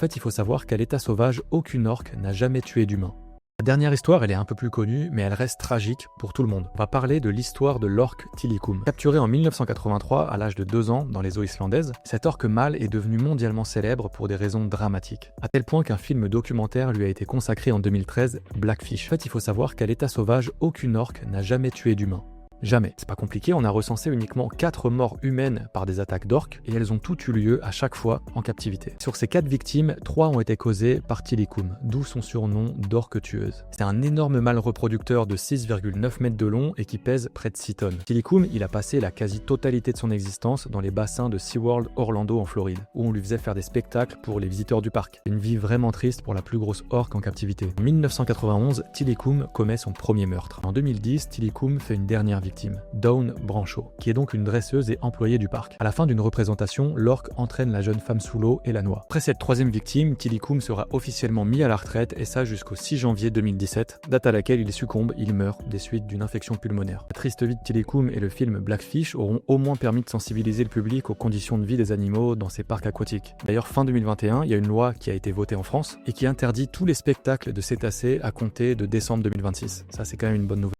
En fait, il faut savoir qu'à l'état sauvage, aucune orque n'a jamais tué d'humain. La dernière histoire, elle est un peu plus connue, mais elle reste tragique pour tout le monde. On va parler de l'histoire de l'orque Tilikum. Capturé en 1983 à l'âge de 2 ans dans les eaux islandaises, cet orque mâle est devenu mondialement célèbre pour des raisons dramatiques. À tel point qu'un film documentaire lui a été consacré en 2013, Blackfish. En fait, il faut savoir qu'à l'état sauvage, aucune orque n'a jamais tué d'humain. Jamais. C'est pas compliqué, on a recensé uniquement 4 morts humaines par des attaques d'orques et elles ont toutes eu lieu à chaque fois en captivité. Sur ces 4 victimes, 3 ont été causées par Tilikum, d'où son surnom d'orque tueuse. C'est un énorme mâle reproducteur de 6,9 mètres de long et qui pèse près de 6 tonnes. Tilikum, il a passé la quasi-totalité de son existence dans les bassins de SeaWorld Orlando en Floride, où on lui faisait faire des spectacles pour les visiteurs du parc. Une vie vraiment triste pour la plus grosse orque en captivité. En 1991, Tilikum commet son premier meurtre. En 2010, Tilikum fait une dernière victime. Dawn Brancho, qui est donc une dresseuse et employée du parc. À la fin d'une représentation, l'orque entraîne la jeune femme sous l'eau et la noie. Après cette troisième victime, Tilikum sera officiellement mis à la retraite et ça jusqu'au 6 janvier 2017, date à laquelle il succombe, il meurt des suites d'une infection pulmonaire. La triste vie de Tilikum et le film Blackfish auront au moins permis de sensibiliser le public aux conditions de vie des animaux dans ces parcs aquatiques. D'ailleurs, fin 2021, il y a une loi qui a été votée en France et qui interdit tous les spectacles de cétacés à compter de décembre 2026. Ça, c'est quand même une bonne nouvelle.